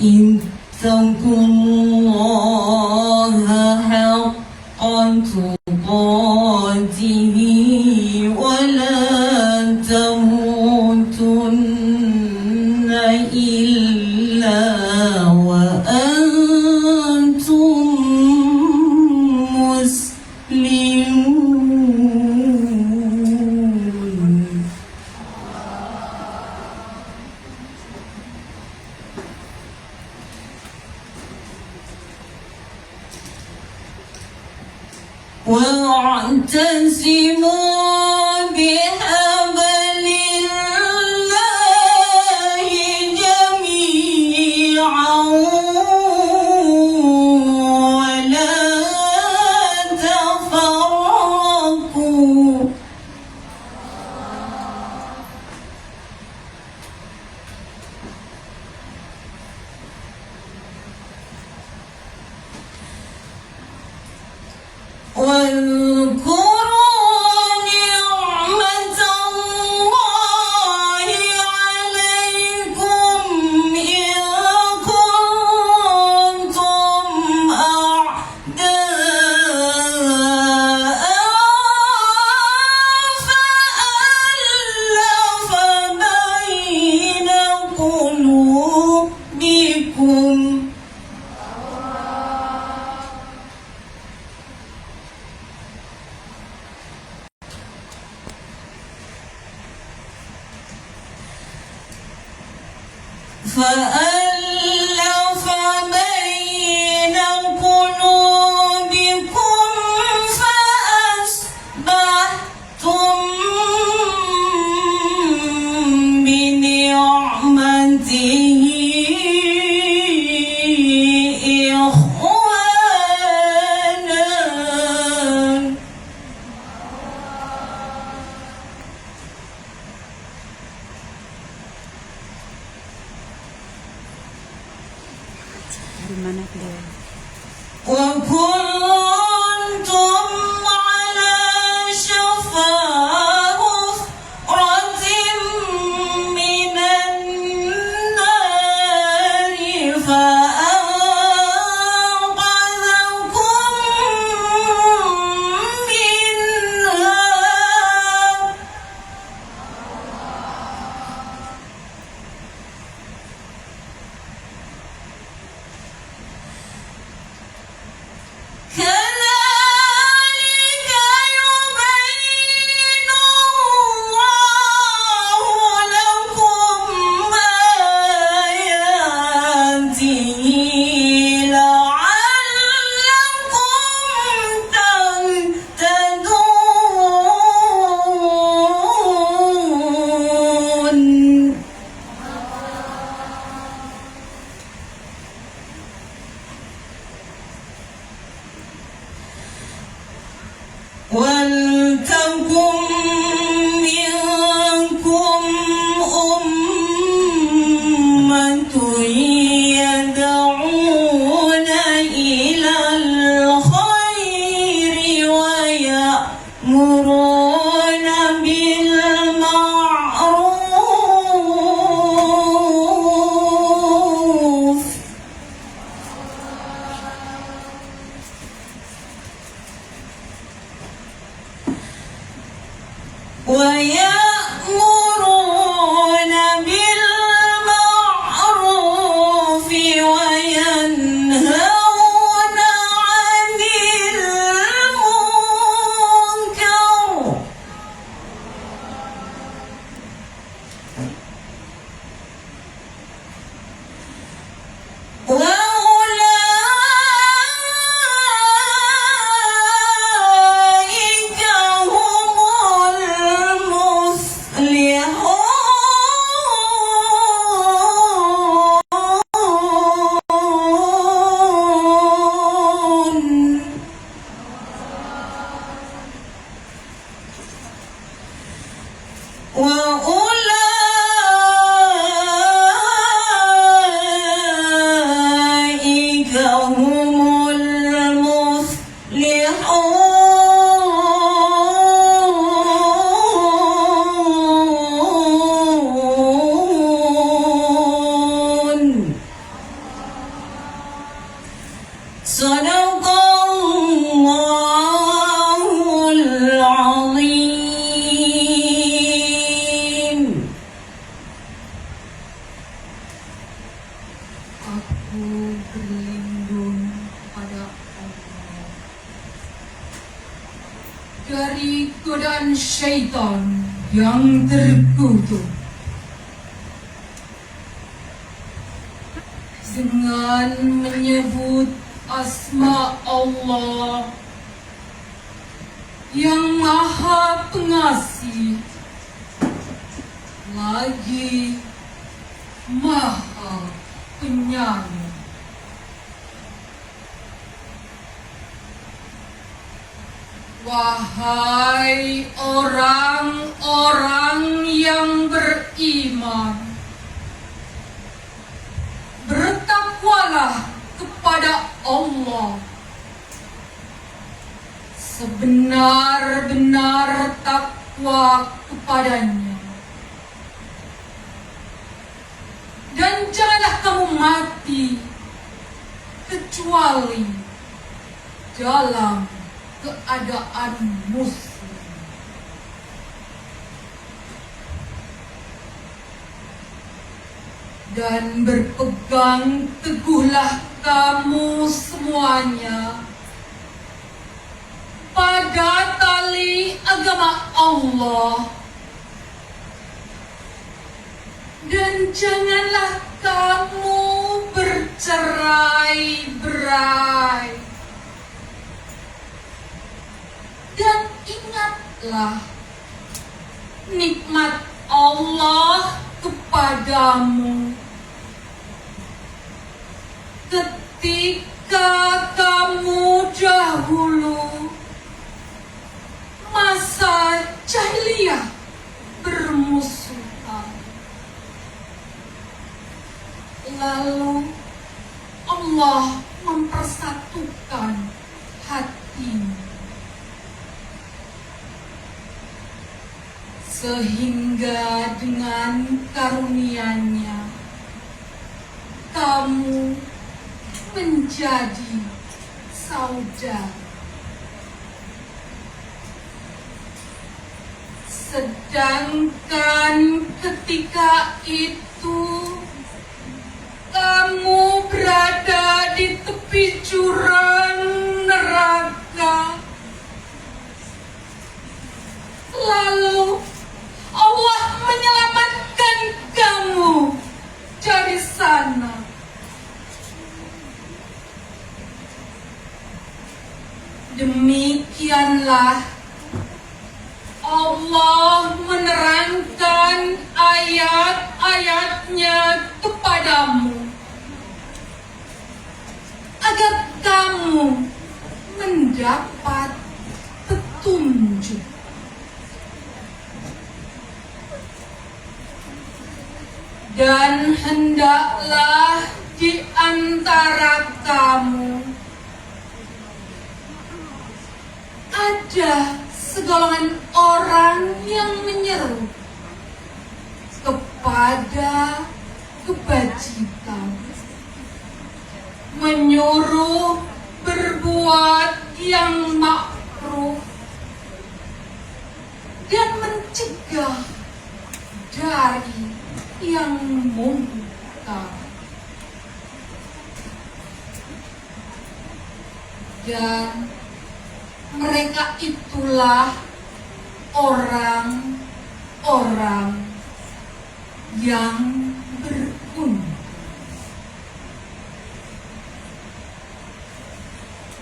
اتقوا الله حق تقاته ولا تموتن إلا وأنتم مسلمون. واعتصموا بحبل الله جميعا ولا تفرقوا. واذكروا نعمة الله عليكم إذ كنتم أعداء فألف بين قلوبكم فأصبحتم بنعمته إخوانا. وكنتم على شفا حفرة من النار فأنقذكم منها. كذلك يبين الله لكم آياته لعلكم تهتدون. ولتكن منكم أمة يدعون إلى الخير ويأمرون بالمعروف ويأمرون بالمعروف وينهون عن المنكر. وأولئك هم المفلحون. وأولئك syaitan yang terkutuk. Dengan menyebut asma Allah yang Maha Pengasih lagi Maha Penyayang. Wahai orang-orang yang beriman, bertakwalah kepada Allah sebenar-benar takwa kepadanya. Dan janganlah kamu mati kecuali dalam keadaan muslim. Dan berpegang teguhlah kamu semuanya pada tali agama Allah. Dan janganlah kamu bercerai-berai. Dan ingatlah nikmat Allah kepadamu ketika kamu dahulu masa jahiliyah bermusuhan. Lalu Allah mempersatukan hatimu sehingga dengan karunia-Nya kamu menjadi saudara. Sedangkan ketika itu kamu berada di tepi jurang neraka, lalu Allah menyelamatkan kamu dari sana. Demikianlah Allah menerangkan ayat-ayat-Nya kepadamu agar kamu mendapat petunjuk. Dan hendaklah di antara kamu ada segolongan orang yang menyeru kepada kebajikan, menyuruh berbuat yang ma'ruf dan mencegah dari yang mungkar. Dan mereka itulah orang-orang yang beruntung.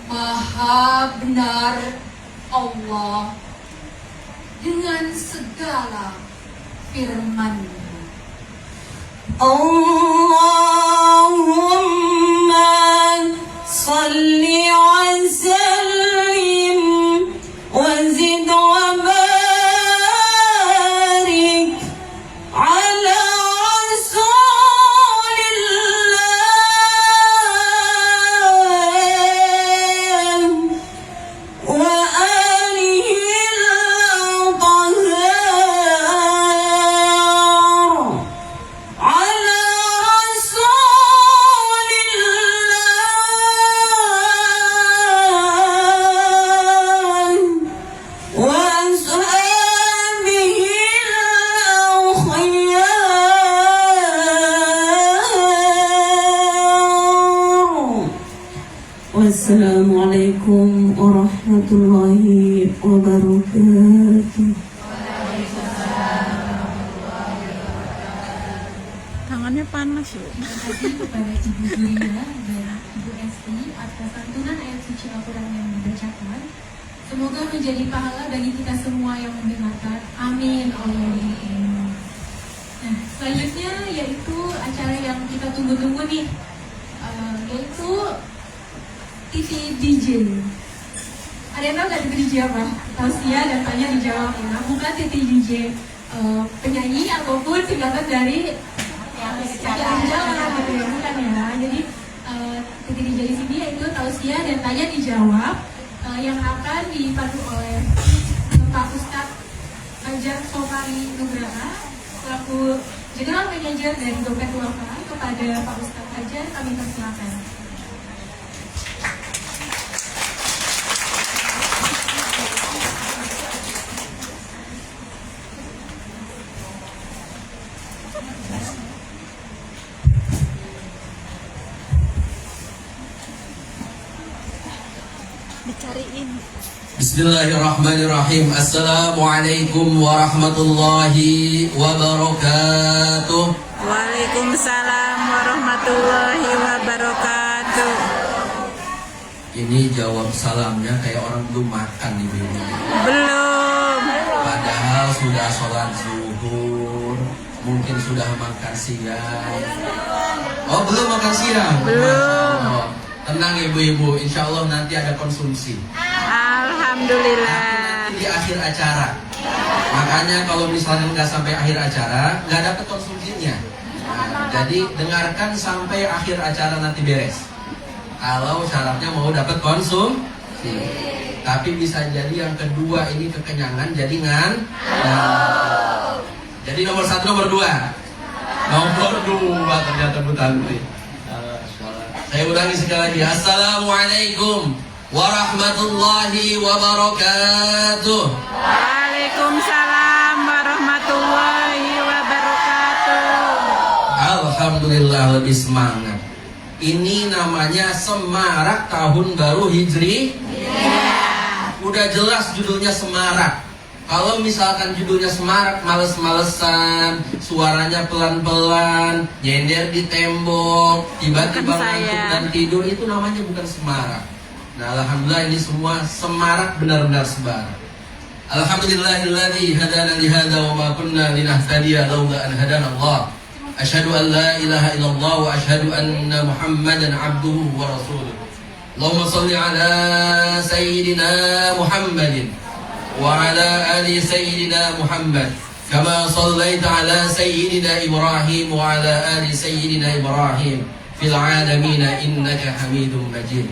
Maha benar Allah dengan segala firman-Nya. Allahumma salli wa sallim wa zid wa barik ala Rasulillah wa alihi al-tahhar. Wassalamualaikum warahmatullahi wabarakatuh. tangannya panas loh. Terima kasih kepada Ibu Guria dan Ibu Esti atas santunan ayat suci Al-Quran yang dibacakan. Semoga menjadi pahala bagi kita semua yang mendengarkan. Amin. Allahumma. Nah, selanjutnya yaitu acara yang kita tunggu-tunggu nih, yaitu TV DJ. Ada yang tahu nggak TV DJ apa? Tausia dan tanya dijawab ya. Bukan TV DJ penyanyi ataupun singkatan dari yang jalan gitu ya, bukan ya. Jadi TV DJ di sini yaitu Tausia dan tanya dijawab yang akan dipandu oleh Pak Ustadz Fajar Sofari Nugraha selaku General Manager dari Dompet Wafa. Kepada Pak Ustadz Fajar kami persilakan. Dicariin. Bismillahirrahmanirrahim. Assalamualaikum warahmatullahi wabarakatuh. Waalaikumsalam warahmatullahi wabarakatuh. Ini jawab salamnya kayak orang belum makan nih ini. Belum. Padahal sudah sholat zuhur, mungkin sudah makan siang. Oh belum makan siang? Belum. Oh, tenang ibu-ibu, insya Allah nanti ada konsumsi. Alhamdulillah. Nanti di akhir acara. Makanya kalau misalnya nggak sampai akhir acara, nggak dapat konsumsinya. Nah, jadi dengarkan sampai akhir acara nanti beres. Kalau syaratnya mau dapat konsumsi. Tapi bisa jadi yang kedua ini kekenyangan, jadi jadi nomor 1, nomor 2. Nomor 2 ternyata Bu Tantri. Saya ulangi sekali lagi. Assalamualaikum warahmatullahi wabarakatuh. Waalaikumsalam warahmatullahi wabarakatuh. Alhamdulillah lebih semangat. Ini namanya Semarak Tahun Baru Hijri. Udah jelas judulnya Semarak. Kalau misalkan judulnya Semarak, males-malesan, suaranya pelan-pelan, nyender di tembok, tiba-tiba ngantuk dan tidur, itu namanya bukan Semarak. Nah, alhamdulillah ini semua semarak, benar-benar semarak. Alhamdulillahilladzi hadana li hadza wa ma kunna linahtadiya laula an hadana Allah. Asyhadu an la ilaha illallah wa asyhadu anna Muhammadan abduhu wa rasuluh. Allahumma shalli ala sayyidina Muhammadin wa ala ali sayyidina Muhammad kama shallaita ala sayyidina Ibrahim wa ala ali sayyidina Ibrahim fil alamin innaka Hamidum Majid.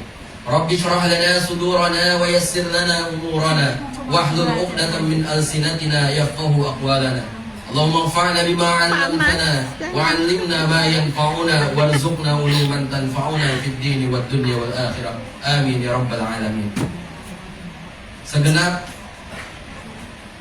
Rabbi shrah lana sudurana wa yassir lana umurana wahlul 'uqdatam min alsinatina yafqahu aqwalana. Allahumma anfa'na bima 'allamtana wa 'allimna ma yanfa'una warzuqna uluman tanfa'una fid dini wad dunya wal akhirah. Amin ya rabbal alamin. Segenap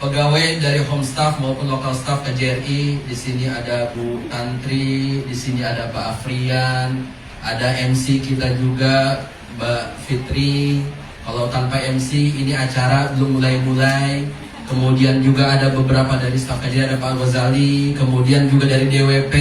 pegawai dari home staff maupun lokal staff KJRI, di sini ada Bu Tantri, di sini ada Pak Afrian, ada MC kita juga Mbak Fitri. Kalau tanpa MC ini acara belum mulai-mulai. Kemudian juga ada beberapa dari staf KJRI, ada Pak Ghazali. Kemudian juga dari DWP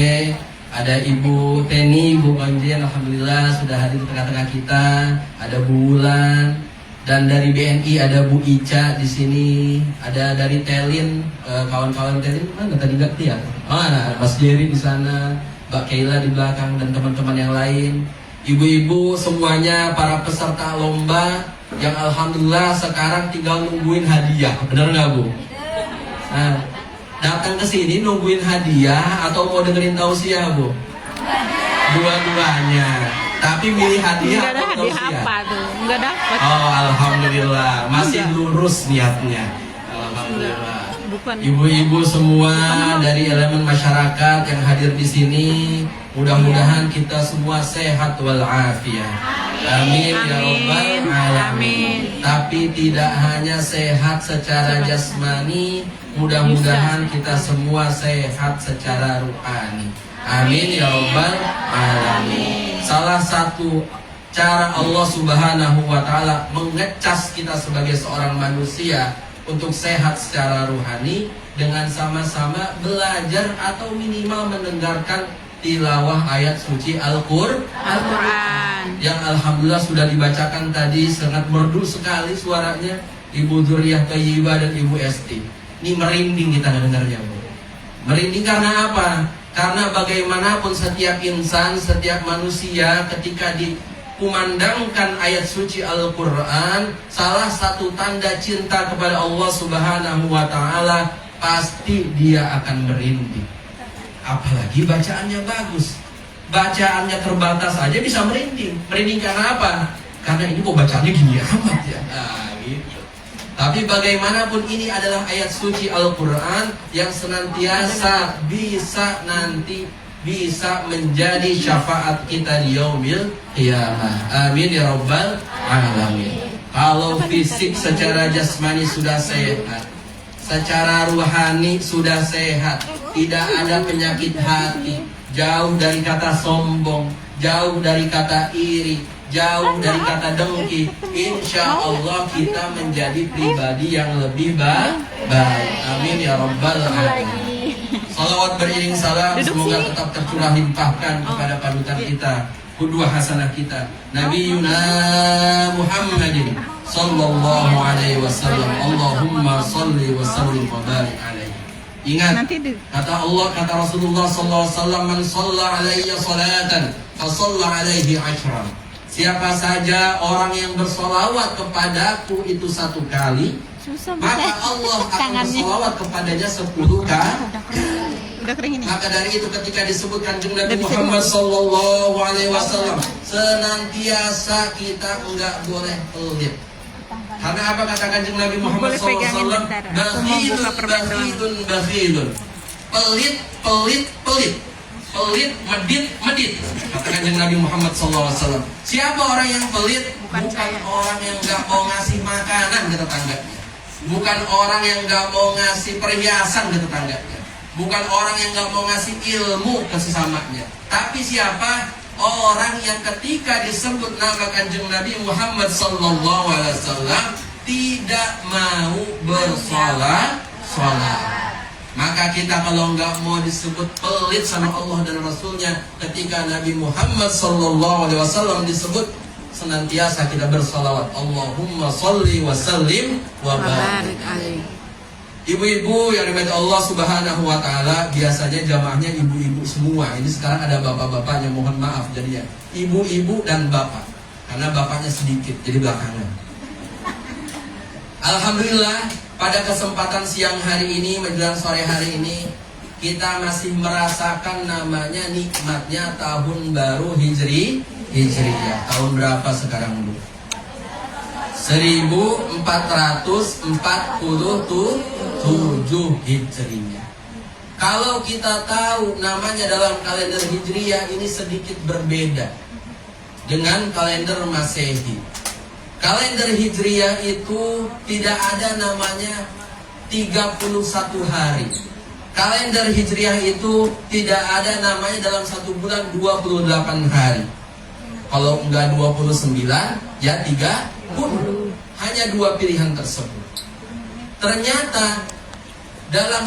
ada Ibu Teni, Bu Konjen, alhamdulillah sudah hadir di tengah-tengah kita. Ada Bu Wulan. Dan dari BNI ada Bu Ica di sini. Ada dari Telin, kawan-kawan Telin mana tadi nggak lihat? Mana Mas Jerry di sana, Mbak Keila di belakang dan teman-teman yang lain. Ibu-ibu semuanya, para peserta lomba yang alhamdulillah sekarang tinggal nungguin hadiah, bener nggak Bu? Nah, datang ke sini nungguin hadiah atau mau dengerin tausiah Bu? Dua-duanya. Tapi milih hadiah atau tausiah? Apa tuh? Enggak dapat. Oh, alhamdulillah masih lurus niatnya. Alhamdulillah. Ibu-ibu semua dari elemen masyarakat yang hadir di sini, mudah-mudahan kita semua sehat walafiat. Amin ya rabbal alamin. Tapi tidak hanya sehat secara jasmani, mudah-mudahan kita semua sehat secara ruhani. Amin ya rabbal alamin. Salah satu cara Allah Subhanahu wa taala mengecas kita sebagai seorang manusia untuk sehat secara ruhani dengan sama-sama belajar atau minimal mendengarkan tilawah ayat suci Al-Quran. yang alhamdulillah sudah dibacakan tadi, sangat merdu sekali suaranya Ibu Dzurriyah Thayyibah dan Ibu Esti. Ini merinding kita dengarnya, Bu. Merinding karena apa? Karena bagaimanapun setiap insan, setiap manusia ketika dikumandangkan ayat suci Al-Quran, salah satu tanda cinta kepada Allah Subhanahu wa Ta'ala, pasti dia akan merinding. Apalagi bacaannya bagus, bacaannya terbatas aja bisa merinding. Merinding karena apa? Karena ini kok bacaannya gini amat ya. Nah, gitu. Tapi bagaimanapun ini adalah ayat suci Al-Quran yang senantiasa bisa menjadi syafaat kita di yaumil qiyamah. Amin ya rabbal alamin. Kalau fisik secara jasmani sudah sehat, secara ruhani sudah sehat, tidak ada penyakit hati, jauh dari kata sombong, jauh dari kata iri, jauh dari kata dengki, insya Allah kita menjadi pribadi yang lebih baik. Amin ya rabbal alamin. Salawat beriring salam semoga tetap tercurah limpahkan kepada panutan kita, qudwah hasanah kita, Nabi Yuna Muhammadin sallallahu alaihi wasallam. Allahumma salli wa sallim wa barik alaihi. Ingat, kata Allah, kata Rasulullah sallallahu alaihi wasallam, man shalla alayya salatan fa shalla alaihi ashran. Siapa saja orang yang bersolawat kepadaku itu 1 kali, maka Allah akan bersolawat kepadanya 10 kali. Maka dari itu ketika disebutkan Nabi Muhammad sallallahu alaihi wasallam, senantiasa kita enggak boleh pelit. Karena apa kata Kanjeng Nabi Muhammad sallallahu alaihi wasallam? Bakhilun. Pelit. Pelit, medit. Kata Kanjeng Nabi Muhammad SAW. Siapa orang yang pelit? Bukan orang yang gak mau ngasih makanan ke tetangganya, bukan orang yang gak mau ngasih perhiasan ke tetangganya, bukan orang yang gak mau ngasih ilmu ke sesamanya. Tapi siapa? Orang yang ketika disebut nama Kanjeng Nabi Muhammad SAW tidak mau bersolat. Maka kita kalau nggak mau disebut pelit sama Allah dan Rasulnya, ketika Nabi Muhammad SAW disebut, senantiasa kita bersalawat, Allahumma salli wa sallim wa barik alaihi. Ibu-ibu yang dimuliakan Allah Subhanahu wa Ta'ala, biasanya jamaahnya ibu-ibu semua. Ini sekarang ada bapak-bapaknya, mohon maaf jadinya ibu-ibu dan bapak, karena bapaknya sedikit jadi belakangan. Alhamdulillah, pada kesempatan siang hari ini menjelang sore hari ini, kita masih merasakan namanya nikmatnya tahun baru Hijriyah. Tahun berapa sekarang, Bu? 1447 Hijriyah. Kalau kita tahu namanya dalam kalender Hijriyah ini sedikit berbeda dengan kalender Masehi. Kalender Hijriyah itu tidak ada namanya 31 hari. Kalender Hijriyah itu tidak ada namanya dalam 1 bulan 28 hari. Kalau enggak 29, ya 30. Hanya 2 pilihan tersebut. Ternyata dalam